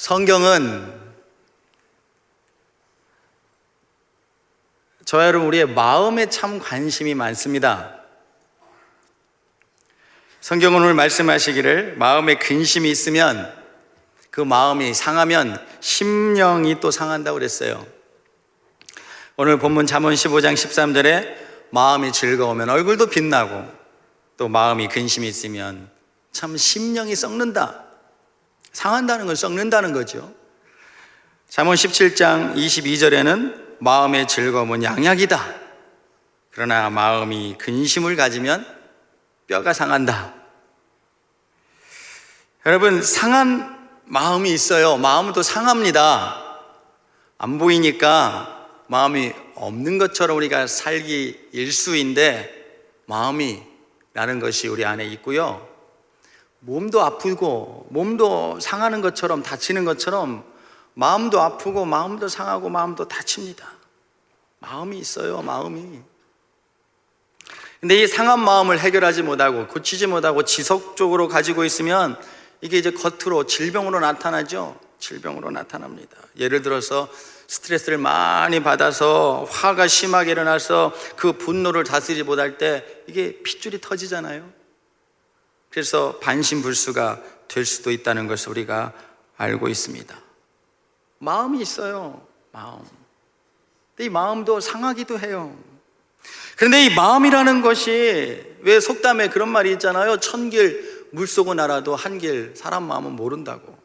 성경은 저와 여러분 우리의 마음에 참 관심이 많습니다. 성경은 오늘 말씀하시기를 마음에 근심이 있으면 그 마음이 상하면 심령이 또 상한다고 그랬어요. 오늘 본문 잠언 15장 13절에 마음이 즐거우면 얼굴도 빛나고 또 마음이 근심이 있으면 참 심령이 썩는다. 상한다는 건 썩는다는 거죠. 잠언 17장 22절에는 마음의 즐거움은 양약이다. 그러나 마음이 근심을 가지면 뼈가 상한다. 여러분, 상한 마음이 있어요. 마음도 상합니다. 안 보이니까 마음이 없는 것처럼 우리가 살기 일수인데 마음이라는 것이 우리 안에 있고요. 몸도 아프고 몸도 상하는 것처럼 다치는 것처럼 마음도 아프고 마음도 상하고 마음도 다칩니다. 마음이 있어요, 마음이. 근데 이 상한 마음을 해결하지 못하고 고치지 못하고 지속적으로 가지고 있으면 이게 이제 겉으로 질병으로 나타나죠. 질병으로 나타납니다. 예를 들어서 스트레스를 많이 받아서 화가 심하게 일어나서 그 분노를 다스리지 못할 때 이게 핏줄이 터지잖아요. 그래서 반신불수가 될 수도 있다는 것을 우리가 알고 있습니다. 마음이 있어요, 마음. 근데 이 마음도 상하기도 해요. 그런데 이 마음이라는 것이 왜 속담에 그런 말이 있잖아요. 천길 물속은 알아도 한길 사람 마음은 모른다고.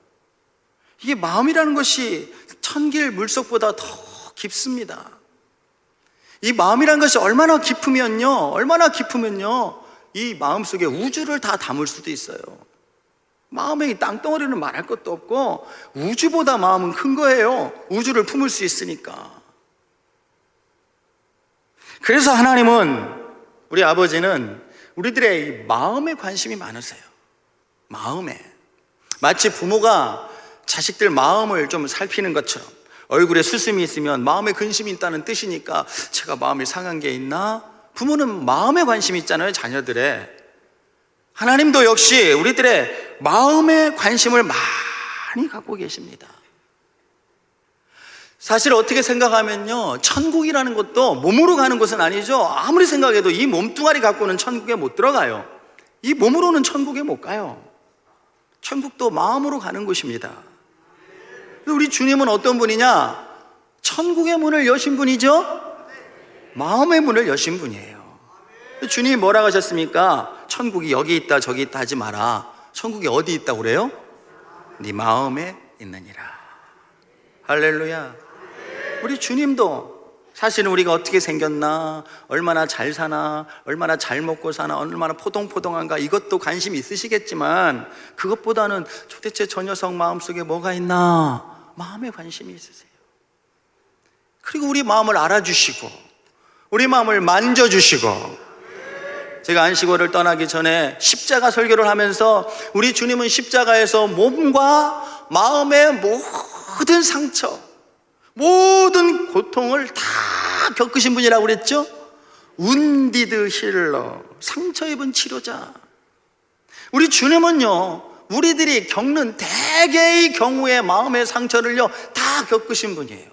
이게 마음이라는 것이 천길 물속보다 더 깊습니다. 이 마음이라는 것이 얼마나 깊으면요, 이 마음속에 우주를 다 담을 수도 있어요. 마음에 이 땅덩어리는 말할 것도 없고 우주보다 마음은 큰 거예요. 우주를 품을 수 있으니까. 그래서 하나님은, 우리 아버지는 우리들의 이 마음에 관심이 많으세요. 마음에. 마치 부모가 자식들 마음을 좀 살피는 것처럼, 얼굴에 수심이 있으면 마음에 근심이 있다는 뜻이니까 제가 마음이 상한 게 있나? 부모는 마음에 관심이 있잖아요, 자녀들의. 하나님도 역시 우리들의 마음에 관심을 많이 갖고 계십니다. 사실 어떻게 생각하면요, 천국이라는 것도 몸으로 가는 것은 아니죠. 아무리 생각해도 이 몸뚱아리 갖고는 천국에 못 들어가요. 이 몸으로는 천국에 못 가요. 천국도 마음으로 가는 곳입니다. 우리 주님은 어떤 분이냐? 천국의 문을 여신 분이죠? 마음의 문을 여신 분이에요. 주님이 뭐라고 하셨습니까? 천국이 여기 있다 저기 있다 하지 마라. 천국이 어디 있다고 그래요? 네 마음에 있느니라. 할렐루야. 우리 주님도 사실은 우리가 어떻게 생겼나, 얼마나 잘 사나, 얼마나 잘 먹고 사나, 얼마나 포동포동한가, 이것도 관심이 있으시겠지만 그것보다는 도대체 저 녀석 마음속에 뭐가 있나, 마음에 관심이 있으세요. 그리고 우리 마음을 알아주시고 우리 마음을 만져주시고. 제가 안식월을 떠나기 전에 십자가 설교를 하면서 우리 주님은 십자가에서 몸과 마음의 모든 상처, 모든 고통을 다 겪으신 분이라고 그랬죠? 운디드 힐러, 상처 입은 치료자. 우리 주님은요, 우리들이 겪는 대개의 경우의 마음의 상처를요 다 겪으신 분이에요.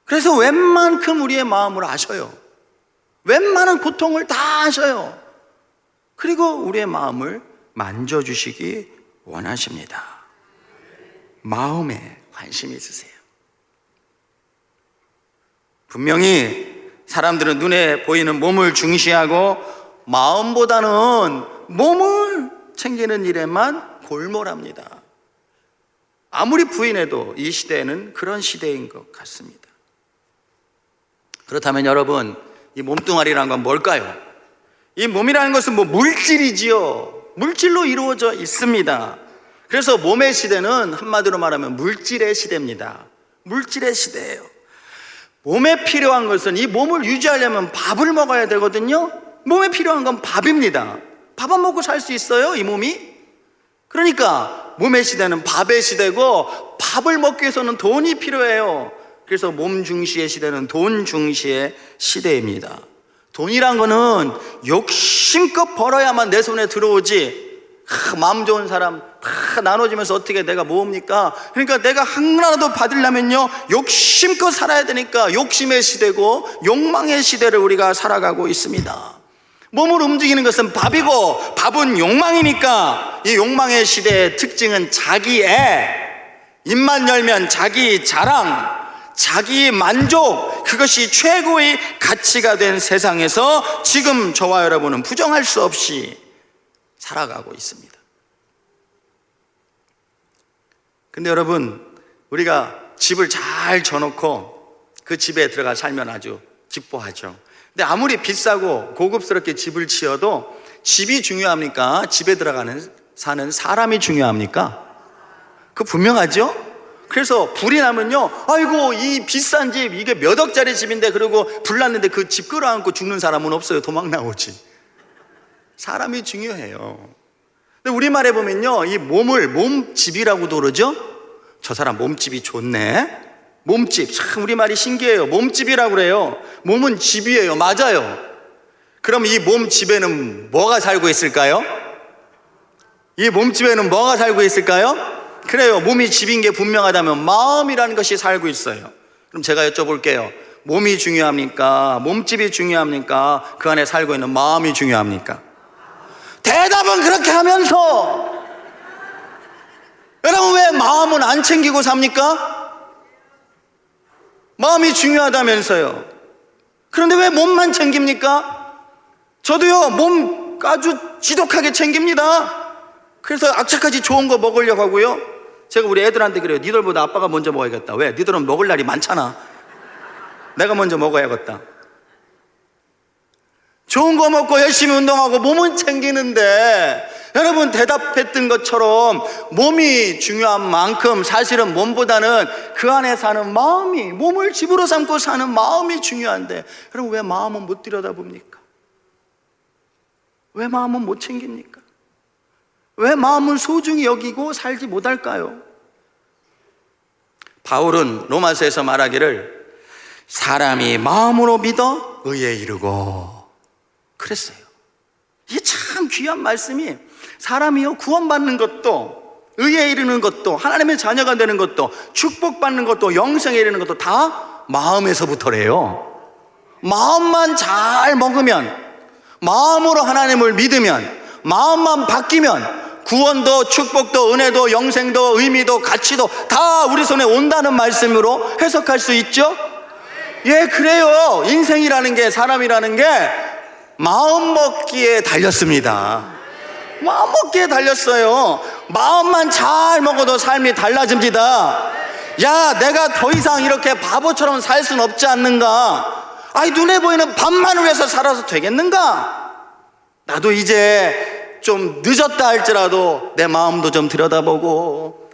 그래서 웬만큼 우리의 마음을 아셔요. 웬만한 고통을 다 아셔요. 그리고 우리의 마음을 만져주시기 원하십니다. 마음에 관심이 있으세요. 분명히 사람들은 눈에 보이는 몸을 중시하고 마음보다는 몸을 챙기는 일에만 골몰합니다. 아무리 부인해도 이 시대에는 그런 시대인 것 같습니다. 그렇다면 여러분, 이 몸뚱아리라는 건 뭘까요? 이 몸이라는 것은 물질이지요. 물질로 이루어져 있습니다. 그래서 몸의 시대는 한마디로 말하면 물질의 시대입니다. 물질의 시대예요. 몸에 필요한 것은, 이 몸을 유지하려면 밥을 먹어야 되거든요. 몸에 필요한 건 밥입니다. 밥 안 먹고 살 수 있어요, 이 몸이? 그러니까 몸의 시대는 밥의 시대고 밥을 먹기 위해서는 돈이 필요해요. 그래서 몸 중시의 시대는 돈 중시의 시대입니다. 돈이란 거는 욕심껏 벌어야만 내 손에 들어오지. 마음 좋은 사람 다 다 나눠지면서 어떻게 내가 모읍니까? 그러니까 내가 하나라도 받으려면요, 욕심껏 살아야 되니까 욕심의 시대고 욕망의 시대를 우리가 살아가고 있습니다. 몸을 움직이는 것은 밥이고 밥은 욕망이니까 이 욕망의 시대의 특징은 자기애, 입만 열면 자기 자랑, 자기 만족, 그것이 최고의 가치가 된 세상에서 지금 저와 여러분은 부정할 수 없이 살아가고 있습니다. 근데 여러분, 우리가 집을 잘 져놓고 그 집에 들어가 살면 아주 기뻐하죠. 근데 아무리 비싸고 고급스럽게 집을 지어도 집이 중요합니까? 집에 사는 사람이 중요합니까? 그거 분명하죠? 그래서 불이 나면요, 아이고 이 비싼 집, 이게 몇 억짜리 집인데, 그리고 불났는데 그 집 끌어안고 죽는 사람은 없어요. 도망 나오지. 사람이 중요해요. 근데 우리말에 보면요, 이 몸을 몸집이라고도 그러죠. 저 사람 몸집이 좋네. 몸집, 참 우리말이 신기해요. 몸집이라고 그래요. 몸은 집이에요. 맞아요. 그럼 이 몸집에는 뭐가 살고 있을까요? 이 몸집에는 뭐가 살고 있을까요? 그래요. 몸이 집인 게 분명하다면 마음이라는 것이 살고 있어요. 그럼 제가 여쭤볼게요. 몸이 중요합니까? 몸집이 중요합니까? 그 안에 살고 있는 마음이 중요합니까? 대답은 그렇게 하면서 여러분, 왜 마음은 안 챙기고 삽니까? 마음이 중요하다면서요. 그런데 왜 몸만 챙깁니까? 저도요, 몸 아주 지독하게 챙깁니다. 그래서 악착같이 좋은 거 먹으려고 하고요. 제가 우리 애들한테 그래요. 니들보다 아빠가 먼저 먹어야겠다. 왜? 니들은 먹을 날이 많잖아. 내가 먼저 먹어야겠다. 좋은 거 먹고 열심히 운동하고 몸은 챙기는데, 여러분 대답했던 것처럼 몸이 중요한 만큼 사실은 몸보다는 그 안에 사는 마음이, 몸을 집으로 삼고 사는 마음이 중요한데, 여러분 왜 마음은 못 들여다봅니까? 왜 마음은 못 챙깁니까? 왜 마음은 소중히 여기고 살지 못할까요? 바울은 로마서에서 말하기를 사람이 마음으로 믿어 의에 이르고 그랬어요. 이게 참 귀한 말씀이, 사람이요 구원받는 것도, 의에 이르는 것도, 하나님의 자녀가 되는 것도, 축복받는 것도, 영생에 이르는 것도 다 마음에서부터래요. 마음만 잘 먹으면, 마음으로 하나님을 믿으면, 마음만 바뀌면 구원도 축복도 은혜도 영생도 의미도 가치도 다 우리 손에 온다는 말씀으로 해석할 수 있죠? 예, 그래요. 인생이라는 게, 사람이라는 게 마음 먹기에 달렸습니다. 마음 먹기에 달렸어요. 마음만 잘 먹어도 삶이 달라집니다. 야, 내가 더 이상 이렇게 바보처럼 살 수는 없지 않는가? 아이, 눈에 보이는 밥만 위해서 살아서 되겠는가? 나도 이제 좀 늦었다 할지라도 내 마음도 좀 들여다보고,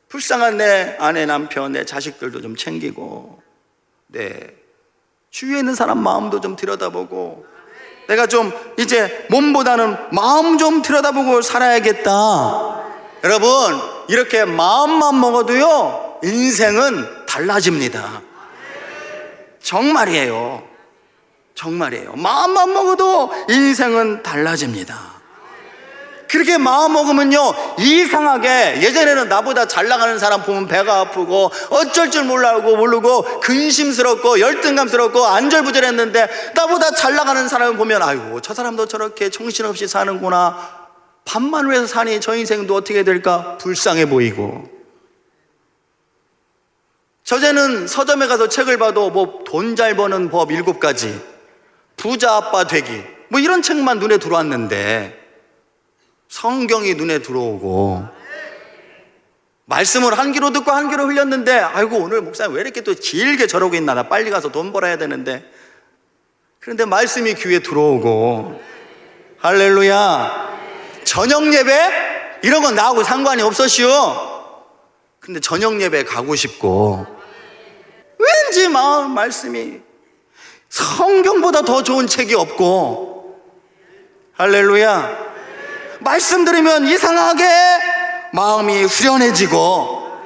불쌍한 내 아내, 남편, 내 자식들도 좀 챙기고, 주위에 있는 사람 마음도 좀 들여다보고, 내가 좀 이제 몸보다는 마음 좀 들여다보고 살아야겠다. 여러분, 이렇게 마음만 먹어도요 인생은 달라집니다. 정말이에요. 정말이에요. 마음만 먹어도 인생은 달라집니다. 그렇게 마음 먹으면요, 이상하게 예전에는 나보다 잘 나가는 사람 보면 배가 아프고 어쩔 줄 모르고 근심스럽고 열등감스럽고 안절부절했는데, 나보다 잘 나가는 사람을 보면 아이고 저 사람도 저렇게 정신없이 사는구나, 밥만 위해서 사니 저 인생도 어떻게 될까 불쌍해 보이고, 저제는 서점에 가서 책을 봐도 뭐 돈 잘 버는 법 7가지, 부자 아빠 되기, 뭐 이런 책만 눈에 들어왔는데 성경이 눈에 들어오고, 말씀을 한 귀로 듣고 한 귀로 흘렸는데, 아이고 오늘 목사님 왜 이렇게 또 길게 저러고 있나, 나 빨리 가서 돈 벌어야 되는데. 그런데 말씀이 귀에 들어오고, 할렐루야. 저녁 예배 이런 건 나하고 상관이 없었시오. 근데 저녁 예배 가고 싶고, 왠지 말씀이, 성경보다 더 좋은 책이 없고, 할렐루야. 말씀 들으면 이상하게 마음이 후련해지고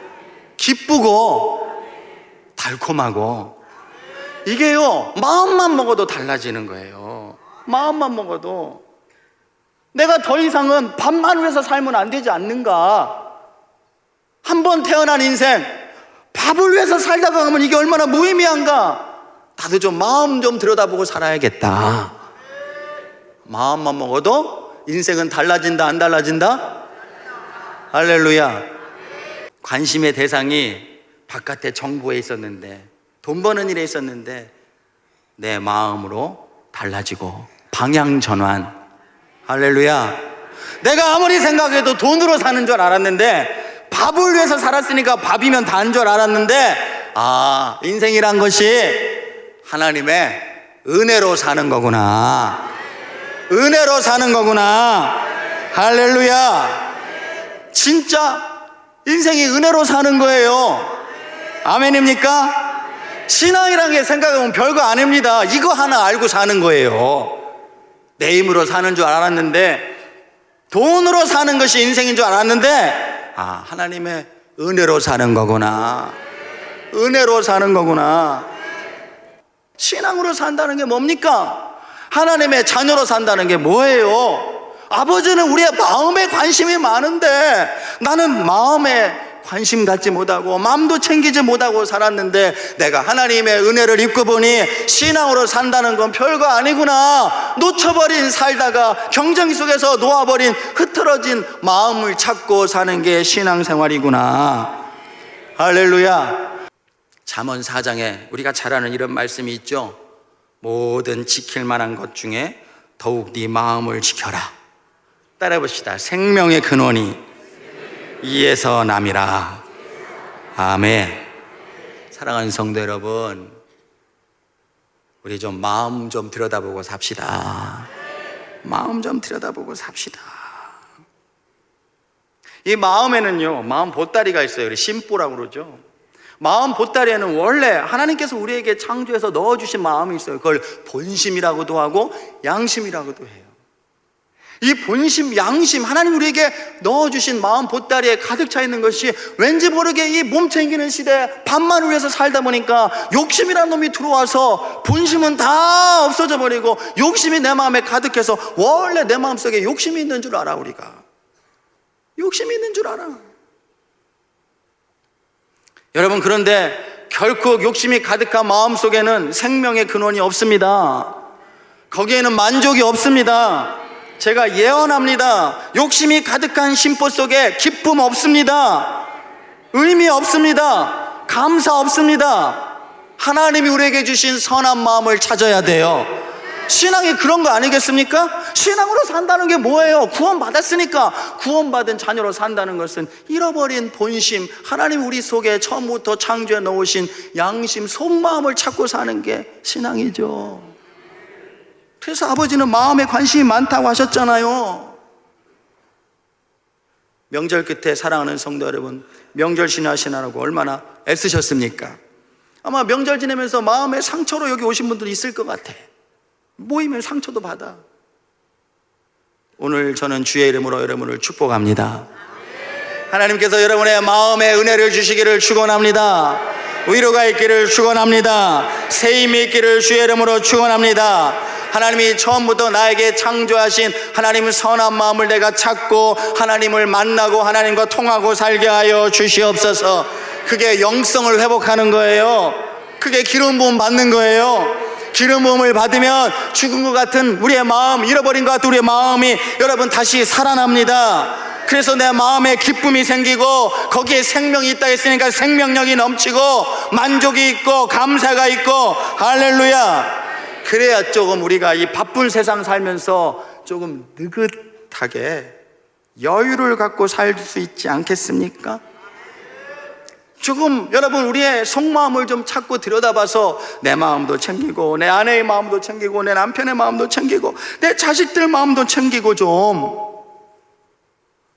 기쁘고 달콤하고, 이게요 마음만 먹어도 달라지는 거예요. 마음만 먹어도. 내가 더 이상은 밥만 위해서 살면 안 되지 않는가? 한 번 태어난 인생, 밥을 위해서 살다가 가면 이게 얼마나 무의미한가. 나도 좀 마음 좀 들여다보고 살아야겠다. 마음만 먹어도 인생은 달라진다, 안 달라진다? 할렐루야. 관심의 대상이 바깥의 정보에 있었는데, 돈 버는 일에 있었는데, 내 마음으로 달라지고 방향 전환. 할렐루야. 내가 아무리 생각해도 돈으로 사는 줄 알았는데, 밥을 위해서 살았으니까 밥이면 다인 줄 알았는데, 인생이란 것이 하나님의 은혜로 사는 거구나. 은혜로 사는 거구나. 할렐루야. 진짜 인생이 은혜로 사는 거예요. 아멘입니까? 신앙이란 게 생각해보면 별거 아닙니다. 이거 하나 알고 사는 거예요. 내 힘으로 사는 줄 알았는데, 돈으로 사는 것이 인생인 줄 알았는데, 하나님의 은혜로 사는 거구나. 은혜로 사는 거구나. 신앙으로 산다는 게 뭡니까? 하나님의 자녀로 산다는 게 뭐예요? 아버지는 우리의 마음에 관심이 많은데 나는 마음에 관심 갖지 못하고 마음도 챙기지 못하고 살았는데, 내가 하나님의 은혜를 입고 보니 신앙으로 산다는 건 별거 아니구나. 놓쳐버린, 살다가 경쟁 속에서 놓아버린 흐트러진 마음을 찾고 사는 게 신앙생활이구나. 할렐루야. 잠언 4장에 우리가 잘 아는 이런 말씀이 있죠. 모든 지킬 만한 것 중에 더욱 네 마음을 지켜라. 따라해 봅시다. 생명의 근원이 이에서 남이라. 아멘. 사랑하는 성도 여러분, 우리 좀 마음 좀 들여다보고 삽시다. 마음 좀 들여다보고 삽시다. 이 마음에는요, 마음 보따리가 있어요. 심보라고 그러죠. 마음 보따리에는 원래 하나님께서 우리에게 창조해서 넣어주신 마음이 있어요. 그걸 본심이라고도 하고 양심이라고도 해요. 이 본심, 양심, 하나님 우리에게 넣어주신 마음 보따리에 가득 차 있는 것이 왠지 모르게 이 몸 챙기는 시대에 밥만을 위해서 살다 보니까 욕심이라는 놈이 들어와서 본심은 다 없어져 버리고 욕심이 내 마음에 가득해서, 원래 내 마음속에 욕심이 있는 줄 알아. 우리가 욕심이 있는 줄 알아. 여러분, 그런데 결코 욕심이 가득한 마음속에는 생명의 근원이 없습니다. 거기에는 만족이 없습니다. 제가 예언합니다. 욕심이 가득한 심보 속에 기쁨 없습니다. 의미 없습니다. 감사 없습니다. 하나님이 우리에게 주신 선한 마음을 찾아야 돼요. 신앙이 그런 거 아니겠습니까? 신앙으로 산다는 게 뭐예요? 구원받았으니까. 구원받은 자녀로 산다는 것은 잃어버린 본심, 하나님 우리 속에 처음부터 창조해 놓으신 양심, 속마음을 찾고 사는 게 신앙이죠. 그래서 아버지는 마음에 관심이 많다고 하셨잖아요. 명절 끝에 사랑하는 성도 여러분, 명절 지나시느라고 얼마나 애쓰셨습니까? 아마 명절 지내면서 마음의 상처로 여기 오신 분들이 있을 것 같아. 모이면 상처도 받아. 오늘 저는 주의 이름으로 여러분을 축복합니다. 하나님께서 여러분의 마음에 은혜를 주시기를 축원합니다. 위로가 있기를 축원합니다. 새 힘이 있기를 주의 이름으로 축원합니다. 하나님이 처음부터 나에게 창조하신 하나님의 선한 마음을 내가 찾고 하나님을 만나고 하나님과 통하고 살게 하여 주시옵소서. 그게 영성을 회복하는 거예요. 그게 기름 부음 받는 거예요. 기름 부음을 받으면 죽은 것 같은 우리의 마음, 잃어버린 것 같은 우리의 마음이 여러분 다시 살아납니다. 그래서 내 마음에 기쁨이 생기고 거기에 생명이 있다 했으니까 생명력이 넘치고 만족이 있고 감사가 있고, 할렐루야. 그래야 조금 우리가 이 바쁜 세상 살면서 조금 느긋하게 여유를 갖고 살 수 있지 않겠습니까? 조금 여러분 우리의 속마음을 좀 찾고 들여다봐서 내 마음도 챙기고 내 아내의 마음도 챙기고 내 남편의 마음도 챙기고 내 자식들 마음도 챙기고, 좀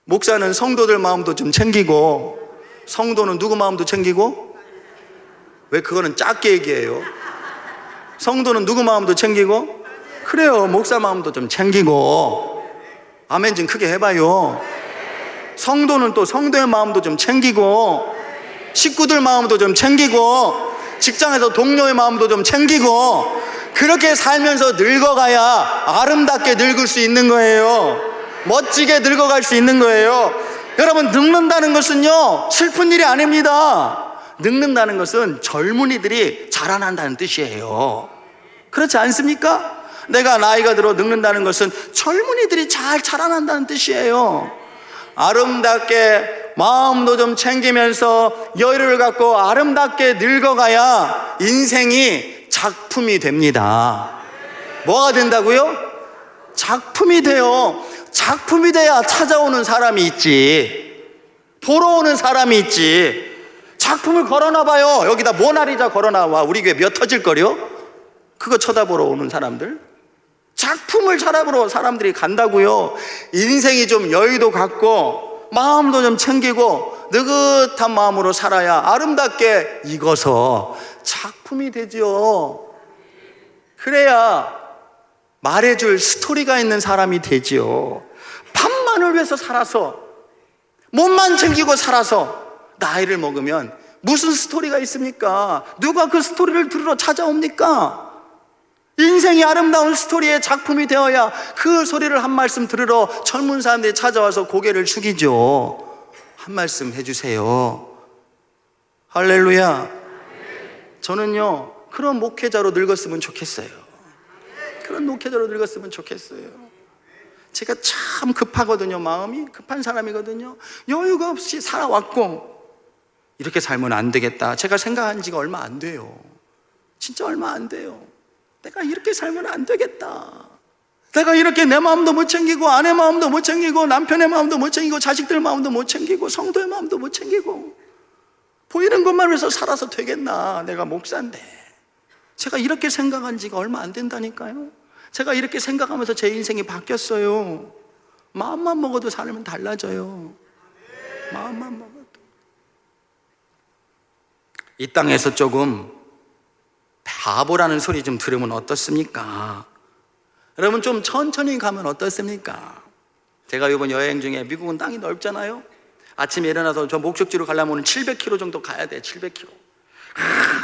목사는 성도들 마음도 좀 챙기고, 성도는 누구 마음도 챙기고? 왜 그거는 작게 얘기해요? 성도는 누구 마음도 챙기고? 그래요, 목사 마음도 좀 챙기고. 아멘 좀 크게 해봐요. 성도는 또 성도의 마음도 좀 챙기고, 식구들 마음도 좀 챙기고, 직장에서 동료의 마음도 좀 챙기고, 그렇게 살면서 늙어가야 아름답게 늙을 수 있는 거예요. 멋지게 늙어갈 수 있는 거예요. 여러분, 늙는다는 것은요 슬픈 일이 아닙니다. 늙는다는 것은 젊은이들이 자라난다는 뜻이에요. 그렇지 않습니까? 내가 나이가 들어 늙는다는 것은 젊은이들이 잘 자라난다는 뜻이에요. 아름답게 마음도 좀 챙기면서 여유를 갖고 아름답게 늙어가야 인생이 작품이 됩니다. 뭐가 된다고요? 작품이 돼요. 작품이 돼야 찾아오는 사람이 있지, 보러 오는 사람이 있지. 작품을 걸어놔봐요. 여기다 모나리자 걸어놔봐. 우리 교회 몇 터질거려? 그거 쳐다보러 오는 사람들. 작품을 찾아보러 사람들이 간다고요. 인생이 좀 여유도 갖고 마음도 좀 챙기고 느긋한 마음으로 살아야 아름답게 익어서 작품이 되죠. 그래야 말해줄 스토리가 있는 사람이 되지요. 밥만을 위해서 살아서, 몸만 챙기고 살아서 나이를 먹으면 무슨 스토리가 있습니까? 누가 그 스토리를 들으러 찾아옵니까? 인생이 아름다운 스토리의 작품이 되어야 그 소리를 한 말씀 들으러 젊은 사람들이 찾아와서 고개를 숙이죠. 한 말씀 해주세요. 할렐루야. 저는요 그런 목회자로 늙었으면 좋겠어요. 그런 목회자로 늙었으면 좋겠어요. 제가 참 급하거든요. 마음이 급한 사람이거든요. 여유가 없이 살아왔고 이렇게 살면 안 되겠다 제가 생각한 지가 얼마 안 돼요. 진짜 얼마 안 돼요. 내가 이렇게 살면 안 되겠다. 내가 이렇게 내 마음도 못 챙기고 아내 마음도 못 챙기고 남편의 마음도 못 챙기고 자식들 마음도 못 챙기고 성도의 마음도 못 챙기고 보이는 것만 위해서 살아서 되겠나. 내가 목사인데. 제가 이렇게 생각한 지가 얼마 안 된다니까요. 제가 이렇게 생각하면서 제 인생이 바뀌었어요. 마음만 먹어도 삶은 달라져요. 마음만 먹어도. 이 땅에서 조금 바보라는 소리 좀 들으면 어떻습니까? 여러분 좀 천천히 가면 어떻습니까? 제가 이번 여행 중에 미국은 땅이 넓잖아요. 아침에 일어나서 저 목적지로 가려면 700km 정도 가야 돼. 700km.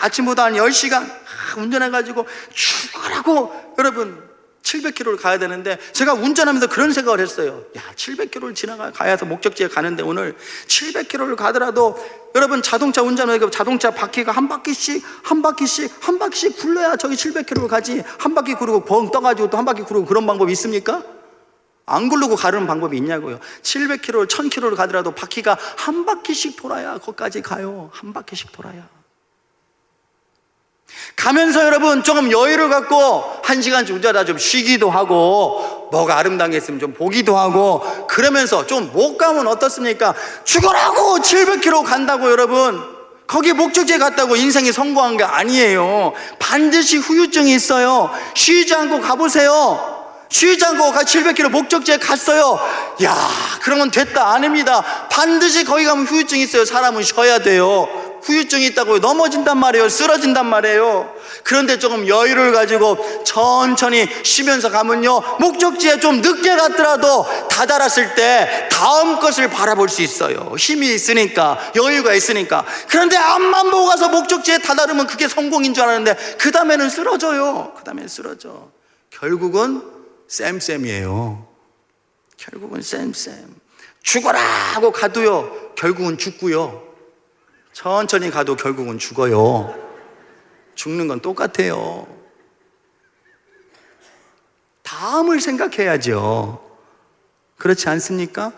아침보다 한 10시간 운전해가지고 출발하고 여러분 700km를 가야 되는데 제가 운전하면서 그런 생각을 했어요. 야, 700km를 지나가야 해서 목적지에 가는데 오늘 700km를 가더라도 여러분 자동차 운전하니까 자동차 바퀴가 한 바퀴씩 굴러야 저기 700km를 가지. 한 바퀴 구르고 벙 떠가지고 또 한 바퀴 구르고 그런 방법이 있습니까? 안 굴르고 가르는 방법이 있냐고요. 700km를 1000km를 가더라도 바퀴가 한 바퀴씩 돌아야 거기까지 가요. 한 바퀴씩 돌아야. 가면서 여러분 조금 여유를 갖고 1시간쯤 운전하다 좀 쉬기도 하고 뭐가 아름다운 게 있으면 좀 보기도 하고 그러면서 좀 못 가면 어떻습니까? 죽으라고 700km 간다고 여러분 거기 목적지에 갔다고 인생이 성공한 게 아니에요. 반드시 후유증이 있어요. 쉬지 않고 가보세요. 쉬지 않고 700km 목적지에 갔어요. 야, 그러면 됐다. 아닙니다. 반드시 거기 가면 후유증이 있어요. 사람은 쉬어야 돼요. 후유증이 있다고 넘어진단 말이에요. 쓰러진단 말이에요. 그런데 조금 여유를 가지고 천천히 쉬면서 가면요 목적지에 좀 늦게 갔더라도 다다랐을 때 다음 것을 바라볼 수 있어요. 힘이 있으니까, 여유가 있으니까. 그런데 앞만 보고 가서 목적지에 다다르면 그게 성공인 줄 알았는데 그 다음에는 쓰러져요. 그 다음에는 쓰러져. 결국은 쌤쌤이에요. 결국은 쌤쌤. 죽어라 하고 가도요 결국은 죽고요, 천천히 가도 결국은 죽어요. 죽는 건 똑같아요. 다음을 생각해야죠. 그렇지 않습니까?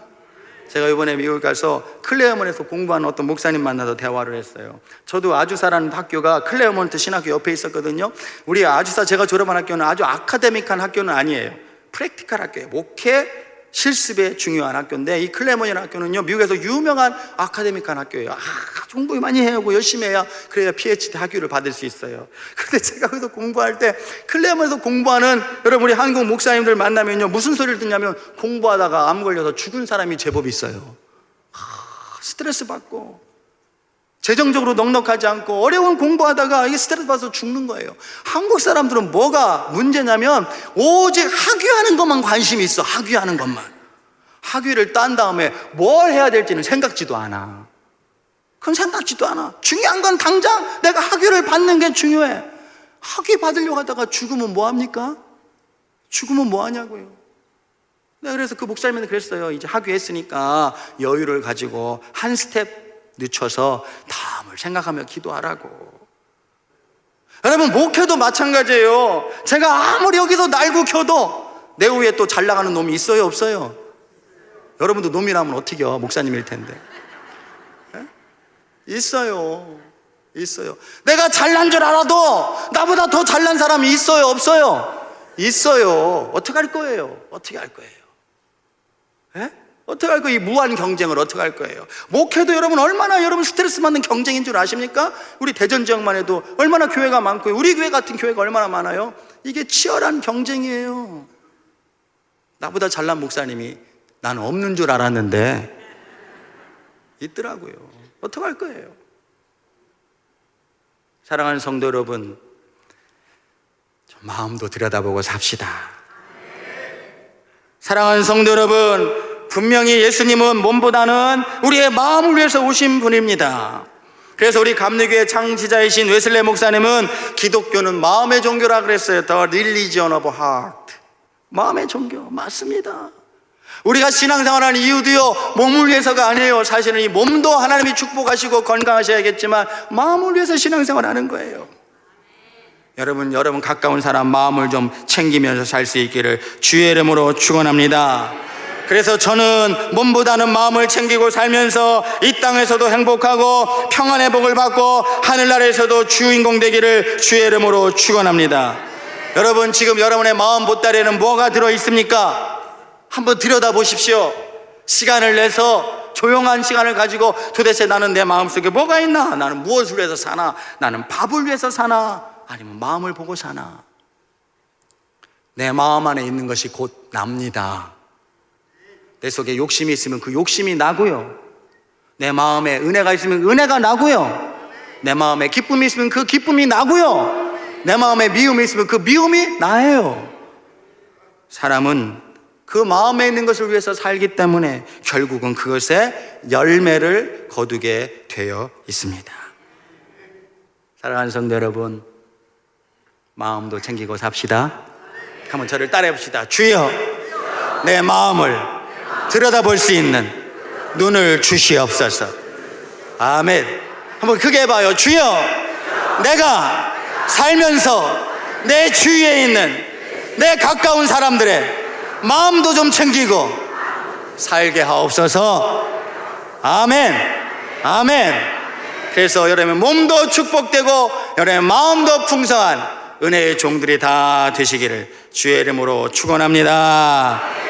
제가 이번에 미국 가서 클레어먼트에서 공부하는 어떤 목사님 만나서 대화를 했어요. 저도 아주사라는 학교가 클레어먼트 신학교 옆에 있었거든요. 우리 아주사 제가 졸업한 학교는 아주 아카데믹한 학교는 아니에요. 프랙티컬 학교예요. 목회 실습에 중요한 학교인데 이 클레어먼트라는 학교는요 미국에서 유명한 아카데믹한 학교예요. 공부 많이 해야 하고 열심히 해야 그래야 PhD 학위를 받을 수 있어요. 그런데 제가 거기서 공부할 때 클레어먼트에서 공부하는 여러분 우리 한국 목사님들 만나면요 무슨 소리를 듣냐면 공부하다가 암 걸려서 죽은 사람이 제법 있어요. 스트레스 받고 재정적으로 넉넉하지 않고 어려운 공부하다가 이게 스트레스 받아서 죽는 거예요. 한국 사람들은 뭐가 문제냐면 오직 학위하는 것만 관심이 있어. 학위하는 것만. 학위를 딴 다음에 뭘 해야 될지는 생각지도 않아. 그건 생각지도 않아. 중요한 건 당장 내가 학위를 받는 게 중요해. 학위 받으려고 하다가 죽으면 뭐합니까? 죽으면 뭐하냐고요. 그래서 그 목사님은 그랬어요. 이제 학위했으니까 여유를 가지고 한 스텝 늦춰서 다음을 생각하며 기도하라고. 여러분, 목회도 마찬가지예요. 제가 아무리 여기서 날고 켜도 내 위에 또 잘 나가는 놈이 있어요, 없어요? 여러분도 놈이라면 어떻게요? 목사님일 텐데. 있어요. 내가 잘난 줄 알아도 나보다 더 잘난 사람이 있어요, 없어요? 있어요. 어떻게 할 거예요? 어떻게 할 거예요? 어떻게 할 거예요? 이 무한 경쟁을 어떻게 할 거예요? 목회도 여러분 얼마나 여러분 스트레스 받는 경쟁인 줄 아십니까? 우리 대전 지역만 해도 얼마나 교회가 많고요. 우리 교회 같은 교회가 얼마나 많아요? 이게 치열한 경쟁이에요. 나보다 잘난 목사님이 나는 없는 줄 알았는데 있더라고요. 어떻게 할 거예요? 사랑하는 성도 여러분, 좀 마음도 들여다보고 삽시다. 사랑하는 성도 여러분, 분명히 예수님은 몸보다는 우리의 마음을 위해서 오신 분입니다. 그래서 우리 감리교회 창시자이신 웨슬레 목사님은 기독교는 마음의 종교라 그랬어요. The religion of heart. 마음의 종교 맞습니다. 우리가 신앙생활하는 이유도요, 몸을 위해서가 아니에요. 사실은 이 몸도 하나님이 축복하시고 건강하셔야겠지만 마음을 위해서 신앙생활하는 거예요. 여러분 가까운 사람 마음을 좀 챙기면서 살 수 있기를 주의 이름으로 축원합니다. 그래서 저는 몸보다는 마음을 챙기고 살면서 이 땅에서도 행복하고 평안의 복을 받고 하늘나라에서도 주인공 되기를 주의 이름으로 축원합니다. 여러분, 지금 여러분의 마음 보따리에는 뭐가 들어있습니까? 한번 들여다보십시오. 시간을 내서 조용한 시간을 가지고 도대체 나는 내 마음속에 뭐가 있나? 나는 무엇을 위해서 사나? 나는 밥을 위해서 사나? 아니면 마음을 보고 사나? 내 마음 안에 있는 것이 곧 납니다. 내 속에 욕심이 있으면 그 욕심이 나고요, 내 마음에 은혜가 있으면 은혜가 나고요, 내 마음에 기쁨이 있으면 그 기쁨이 나고요, 내 마음에 미움이 있으면 그 미움이 나예요. 사람은 그 마음에 있는 것을 위해서 살기 때문에 결국은 그것의 열매를 거두게 되어 있습니다. 사랑하는 성도 여러분, 마음도 챙기고 삽시다. 한번 저를 따라해 봅시다. 주여, 내 마음을 들여다볼 수 있는 눈을 주시옵소서. 아멘. 한번 크게 해봐요. 주여, 내가 살면서 내 주위에 있는 내 가까운 사람들의 마음도 좀 챙기고 살게 하옵소서. 아멘. 아멘. 그래서 여러분 몸도 축복되고 여러분 마음도 풍성한 은혜의 종들이 다 되시기를 주의 이름으로 축원합니다.